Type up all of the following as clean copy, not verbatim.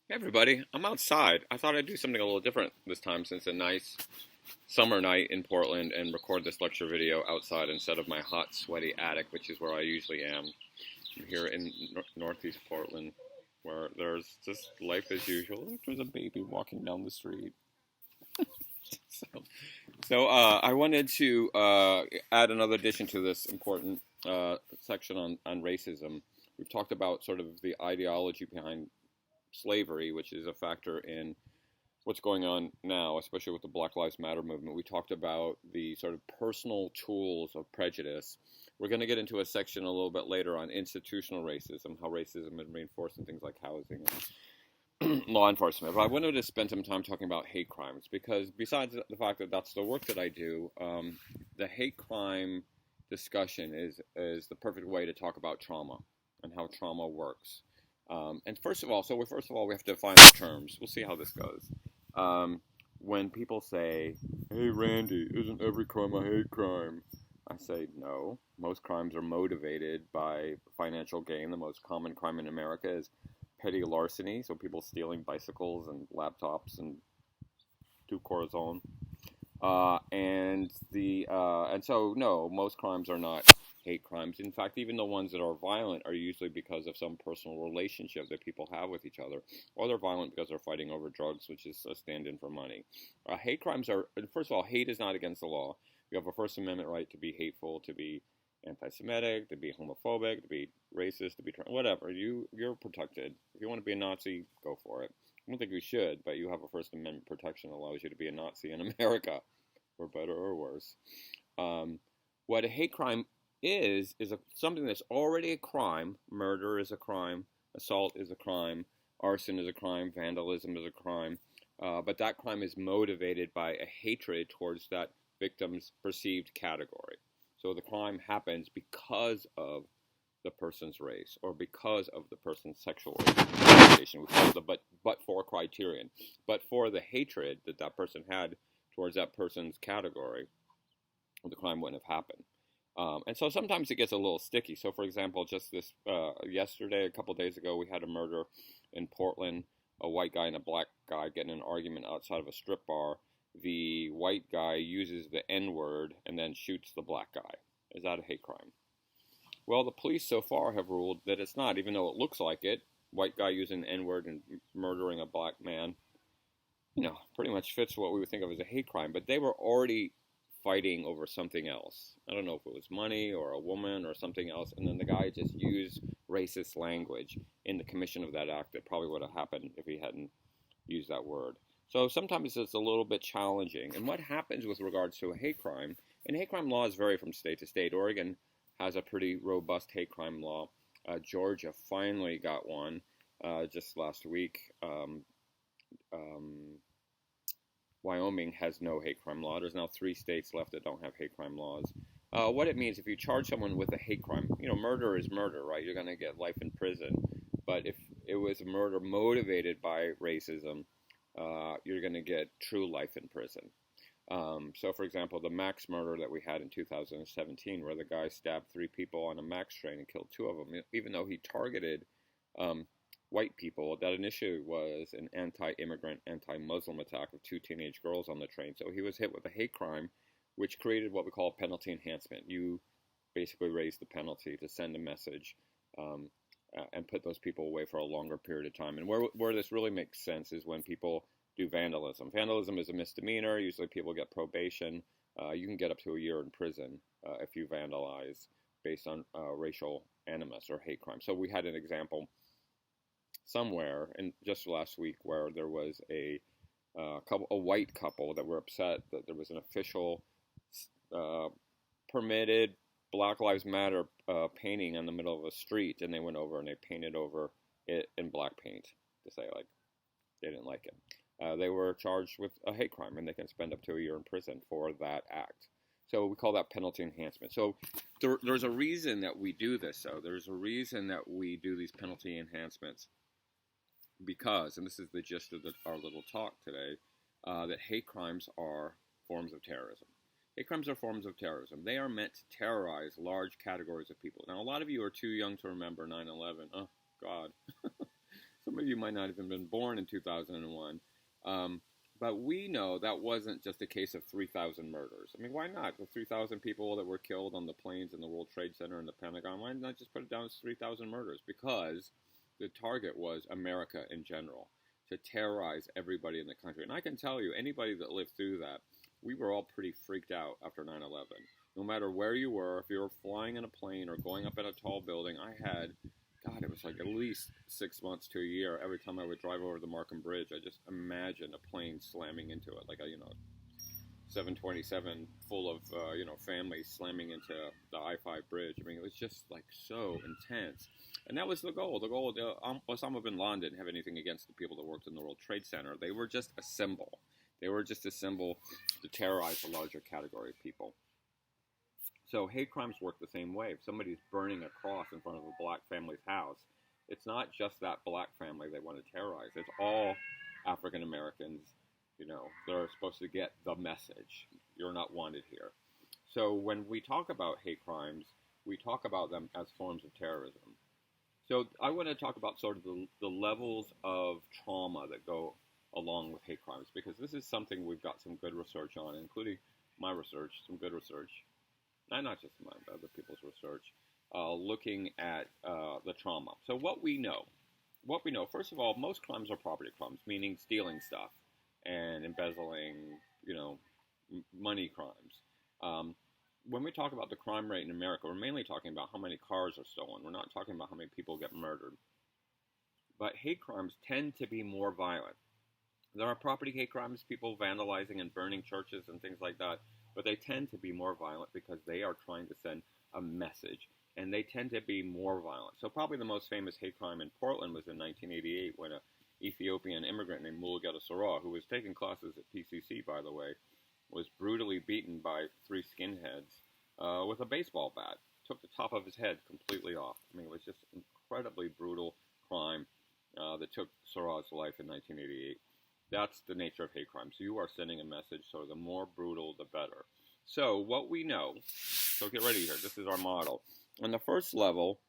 Hey everybody, I'm outside. I thought I'd do something a little different this time since a nice summer night in Portland and record this lecture video outside instead of my hot, sweaty attic, which is where I usually am. I'm here in northeast Portland where there's just life as usual. Look, there's a baby walking down the street. So, so I wanted to add another addition to this important section on racism. We've talked about sort of the ideology behind slavery, which is a factor in what's going on now, especially with the Black Lives Matter movement. We talked about the sort of personal tools of prejudice. We're going to get into a section a little bit later on institutional racism, how racism is reinforced in things like housing and law enforcement. But I wanted to spend some time talking about hate crimes because besides the fact that that's the work that I do, the hate crime discussion is the perfect way to talk about trauma and how trauma works. And first of all, we have to define the terms. We'll see how this goes. When people say, "Hey Randy, isn't every crime a hate crime?" I say no. Most crimes are motivated by financial gain. The most common crime in America is petty larceny, so people stealing bicycles and laptops and two Corazon. And so no, most crimes are not hate crimes. In fact, even the ones that are violent are usually because of some personal relationship that people have with each other, or they're violent because they're fighting over drugs, which is a stand-in for money. Hate crimes are, first of all, hate is not against the law. You have a First Amendment right to be hateful, to be anti-Semitic, to be homophobic, to be racist, to be whatever. You're protected. If you want to be a Nazi, go for it. I don't think you should, but you have a First Amendment protection that allows you to be a Nazi in America, for better or worse. What a hate crime is something that's already a crime. Murder is a crime. Assault is a crime. Arson is a crime. Vandalism is a crime. But that crime is motivated by a hatred towards that victim's perceived category. So the crime happens because of the person's race or because of the person's sexual orientation. We call it the but-for criterion. But for the hatred that that person had towards that person's category, the crime wouldn't have happened. And so sometimes it gets a little sticky. So, for example, just this yesterday, a couple days ago, we had a murder in Portland. A white guy and a black guy getting in an argument outside of a strip bar. The white guy uses the N-word and then shoots the black guy. Is that a hate crime? Well, the police so far have ruled that it's not, even though it looks like it. White guy using the N-word and murdering a black man, pretty much fits what we would think of as a hate crime. But they were already fighting over something else. I don't know if it was money or a woman or something else. And then the guy just used racist language in the commission of that act that probably would have happened if he hadn't used that word. So sometimes it's a little bit challenging. And what happens with regards to a hate crime, and hate crime laws vary from state to state. Oregon has a pretty robust hate crime law. Georgia finally got one just last week. Wyoming has no hate crime law. There's now 3 states left that don't have hate crime laws. What it means, if you charge someone with a hate crime, murder is murder, right? You're going to get life in prison. But if it was a murder motivated by racism, you're going to get true life in prison. So, for example, the Max murder that we had in 2017, where the guy stabbed 3 people on a Max train and killed 2 of them, even though he targeted white people, that initially was an anti-immigrant, anti-Muslim attack of 2 teenage girls on the train. So he was hit with a hate crime, which created what we call penalty enhancement. You basically raise the penalty to send a message and put those people away for a longer period of time. And where this really makes sense is when people do vandalism. Vandalism is a misdemeanor. Usually people get probation. You can get up to a year in prison if you vandalize based on racial animus or hate crime. So we had an example somewhere, and just last week, where there was a white couple that were upset that there was an official permitted Black Lives Matter painting in the middle of a street, and they went over and they painted over it in black paint to say like they didn't like it. They were charged with a hate crime, and they can spend up to a year in prison for that act. So we call that penalty enhancement. So there's a reason that we do this. So there's a reason that we do these penalty enhancements. Because, and this is the gist of our little talk today, that hate crimes are forms of terrorism. Hate crimes are forms of terrorism. They are meant to terrorize large categories of people. Now, a lot of you are too young to remember 9/11. Oh, God. some of you might not even been born in 2001. But we know that wasn't just a case of 3,000 murders. I mean, why not? The 3,000 people that were killed on the planes in the World Trade Center and the Pentagon, why not just put it down as 3,000 murders? Because the target was America in general, to terrorize everybody in the country. And I can tell you, anybody that lived through that, we were all pretty freaked out after 9/11. No matter where you were, if you were flying in a plane or going up in a tall building, I had, God, it was like at least 6 months to a year. Every time I would drive over the Markham Bridge, I just imagined a plane slamming into it, like a 727 full of families slamming into the I-5 bridge. I mean, it was just like so intense, and that was the goal. The goal, Osama bin Laden didn't have anything against the people that worked in the World Trade Center. They were just a symbol. They were just a symbol to terrorize a larger category of people. So hate crimes work the same way. If somebody's burning a cross in front of a black family's house, it's not just that black family they want to terrorize. It's all African Americans. They're supposed to get the message. You're not wanted here. So when we talk about hate crimes, we talk about them as forms of terrorism. So I want to talk about sort of the levels of trauma that go along with hate crimes, because this is something we've got some good research on, including my research, some good research, and not just mine, but other people's research, looking at the trauma. So what we know, first of all, most crimes are property crimes, meaning stealing stuff and embezzling, money crimes. When we talk about the crime rate in America, we're mainly talking about how many cars are stolen. We're not talking about how many people get murdered. But hate crimes tend to be more violent. There are property hate crimes, people vandalizing and burning churches and things like that, but they tend to be more violent because they are trying to send a message, and they tend to be more violent. So probably the most famous hate crime in Portland was in 1988 when an Ethiopian immigrant named Mulugeta Soroa, who was taking classes at PCC, by the way, was brutally beaten by 3 skinheads with a baseball bat. Took the top of his head completely off. I mean, it was just an incredibly brutal crime that took Soroa's life in 1988. That's the nature of hate crimes. You are sending a message, so the more brutal, the better. So what we know, so get ready here, this is our model. On the first level,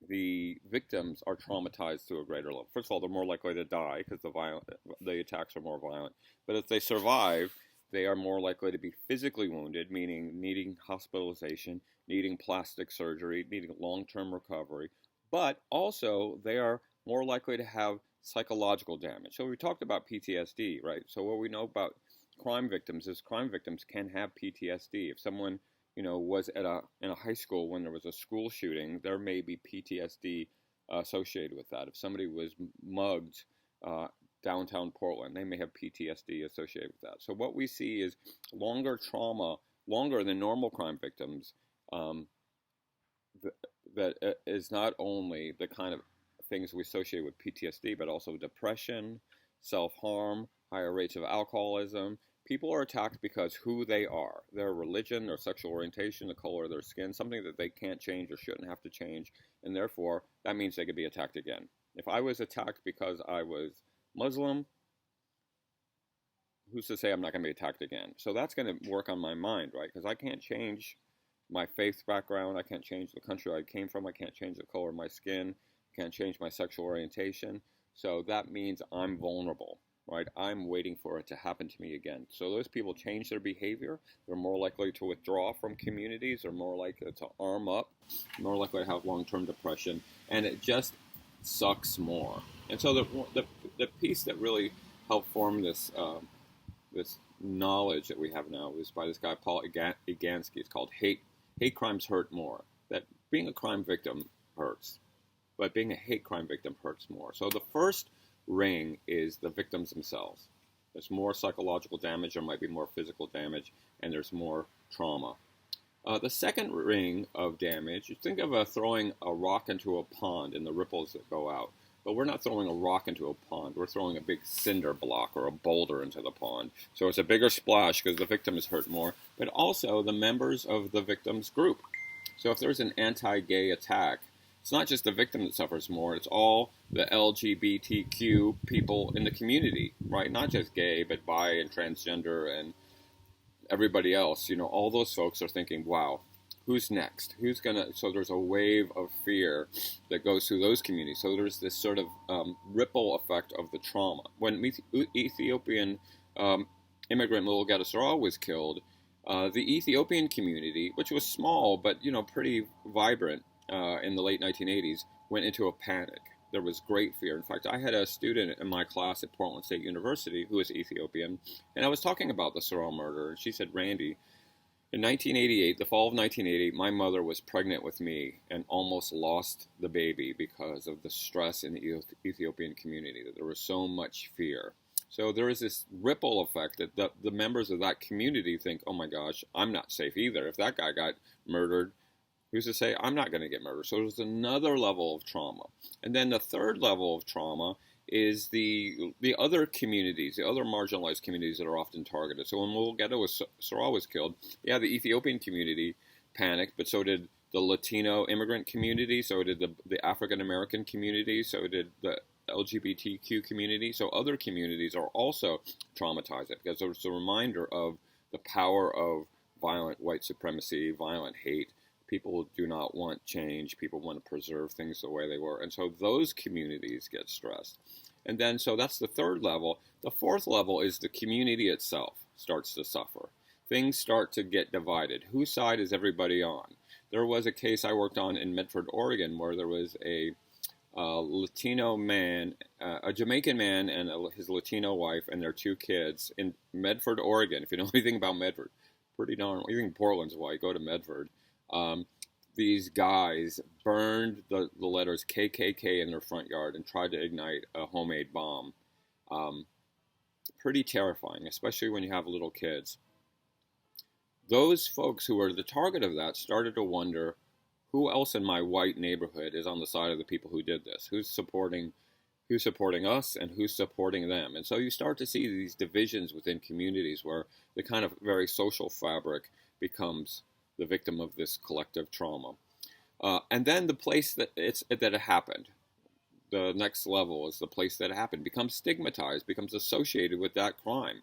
the victims are traumatized to a greater level. First of all, they're more likely to die because the attacks are more violent. But if they survive, they are more likely to be physically wounded, meaning needing hospitalization, needing plastic surgery, needing long-term recovery. But also, they are more likely to have psychological damage. So we talked about PTSD, right? So what we know about crime victims is crime victims can have PTSD. If someone, was in a high school when there was a school shooting, there may be PTSD associated with that. If somebody was mugged downtown Portland, they may have PTSD associated with that. So what we see is longer trauma, longer than normal crime victims, that is not only the kind of things we associate with PTSD, but also depression, self-harm, higher rates of alcoholism. People are attacked because who they are, their religion, their sexual orientation, the color of their skin, something that they can't change or shouldn't have to change, and therefore that means they could be attacked again. If I was attacked because I was Muslim, who's to say I'm not going to be attacked again? So that's going to work on my mind, right? Because I can't change my faith background, I can't change the country I came from, I can't change the color of my skin, can't change my sexual orientation, so that means I'm vulnerable, right? I'm waiting for it to happen to me again. So those people change their behavior. They're more likely to withdraw from communities. They're more likely to arm up, more likely to have long-term depression, and it just sucks more. And so the piece that really helped form this this knowledge that we have now is by this guy Paul Egansky. It's called Hate Crimes Hurt More. That being a crime victim hurts, but being a hate crime victim hurts more. So the first ring is the victims themselves. There's more psychological damage, there might be more physical damage, and there's more trauma. The second ring of damage, you think of throwing a rock into a pond and the ripples that go out. But we're not throwing a rock into a pond. We're throwing a big cinder block or a boulder into the pond. So it's a bigger splash because the victim is hurt more, but also the members of the victim's group. So if there's an anti-gay attack, it's not just the victim that suffers more, it's all the LGBTQ people in the community, right? Not just gay, but bi and transgender and everybody else. All those folks are thinking, wow, who's next? Who's gonna? So there's a wave of fear that goes through those communities. So there's this sort of ripple effect of the trauma. When Ethiopian immigrant Mulugeta Seraw was killed, the Ethiopian community, which was small but pretty vibrant in the late 1980s, went into a panic. There was great fear. In fact, I had a student in my class at Portland State University who was Ethiopian, and I was talking about the Seraw murder, and she said, Randy, in 1988, the fall of 1988, my mother was pregnant with me and almost lost the baby because of the stress in the Ethiopian community, that there was so much fear. So there is this ripple effect that the members of that community think, oh my gosh, I'm not safe either. If that guy got murdered, who's to say I'm not going to get murdered? So there's another level of trauma. And then the third level of trauma is the other communities, the other marginalized communities that are often targeted. So when Mulugeta Seraw was killed, yeah, the Ethiopian community panicked, but so did the Latino immigrant community, so did the African American community, so did the LGBTQ community. So other communities are also traumatized because it's a reminder of the power of violent white supremacy, violent hate. People do not want change. People want to preserve things the way they were. And so those communities get stressed. And then, so that's the third level. The fourth level is the community itself starts to suffer. Things start to get divided. Whose side is everybody on? There was a case I worked on in Medford, Oregon, where there was a Latino man, a Jamaican man and his Latino wife and their two kids in Medford, Oregon. If you know anything about Medford, pretty darn, you think Portland's why, go to Medford. These guys burned the letters KKK in their front yard and tried to ignite a homemade bomb. Pretty terrifying, especially when you have little kids. Those folks who were the target of that started to wonder, who else in my white neighborhood is on the side of the people who did this? Who's supporting us and who's supporting them? And so you start to see these divisions within communities where the kind of very social fabric becomes the victim of this collective trauma. And then the place that it happened, the next level is the place that it happened, becomes stigmatized, becomes associated with that crime.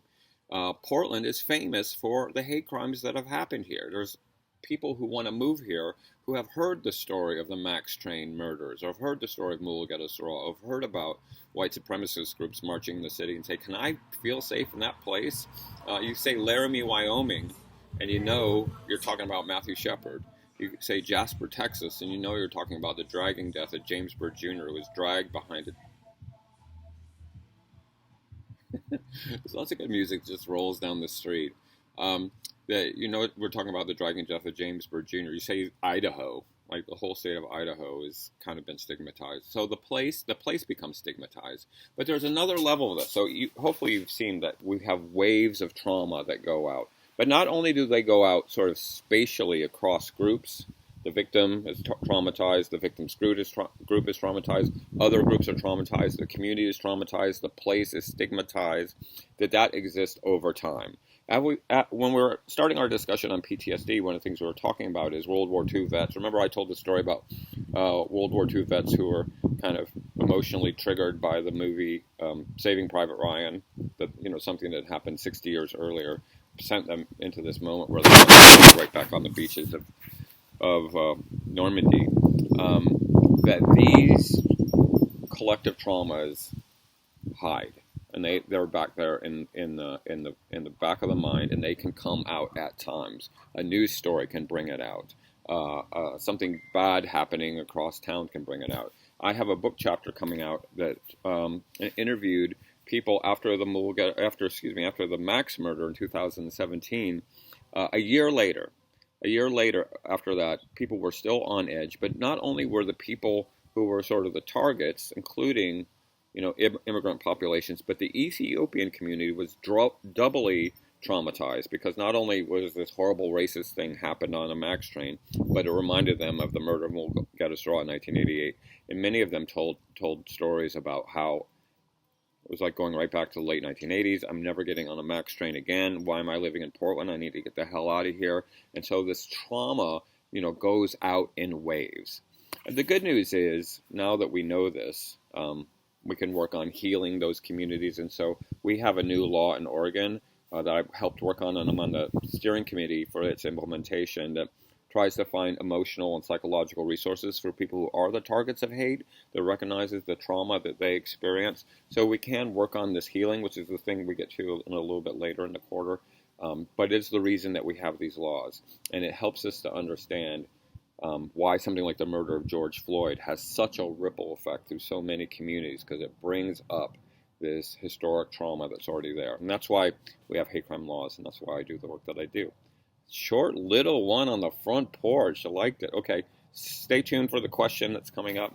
Portland is famous for the hate crimes that have happened here. There's people who want to move here who have heard the story of the Max Train murders, or have heard the story of Mulugeta Seraw, or have heard about white supremacist groups marching in the city and say, can I feel safe in that place? You say Laramie, Wyoming, and you know you're talking about Matthew Shepard. You say Jasper, Texas, and you know you're talking about the dragging death of James Byrd Jr., who was dragged behind it. There's lots of good music just rolls down the street. We're talking about the dragging death of James Byrd Jr. You say Idaho, like the whole state of Idaho has kind of been stigmatized. So the place becomes stigmatized. But there's another level of this. So hopefully you've seen that we have waves of trauma that go out. But not only do they go out sort of spatially across groups, the victim is traumatized, the victim's group is traumatized, other groups are traumatized, the community is traumatized, the place is stigmatized, that exists over time. When we're starting our discussion on PTSD, one of the things we were talking about is World War II vets. Remember I told the story about World War II vets who were kind of emotionally triggered by the movie Saving Private Ryan, something that happened 60 years earlier, sent them into this moment where they were right back on the beaches of Normandy. That these collective traumas hide, and they're back there in the back of the mind, and they can come out at times. A news story can bring it out. Something bad happening across town can bring it out. I have a book chapter coming out that interviewed people after the Max murder in 2017. A year later after that, people were still on edge. But not only were the people who were sort of the targets, including immigrant populations, but the Ethiopian community was doubly traumatized, because not only was this horrible racist thing happened on a Max train, but it reminded them of the murder of Mulugeta Seraw in 1988. And many of them told stories about how it was like going right back to the late 1980s. I'm never getting on a Max train again. Why am I living in Portland? I need to get the hell out of here. And so this trauma, goes out in waves. And the good news is, now that we know this, we can work on healing those communities. And so we have a new law in Oregon that I helped work on, and I'm on the steering committee for its implementation, that tries to find emotional and psychological resources for people who are the targets of hate, that recognizes the trauma that they experience. So we can work on this healing, which is the thing we get to in a little bit later in the quarter. But it's the reason that we have these laws. And it helps us to understand why something like the murder of George Floyd has such a ripple effect through so many communities, because it brings up this historic trauma that's already there. And that's why we have hate crime laws, and that's why I do the work that I do. Short little one on the front porch. I liked it. Okay, stay tuned for the question that's coming up.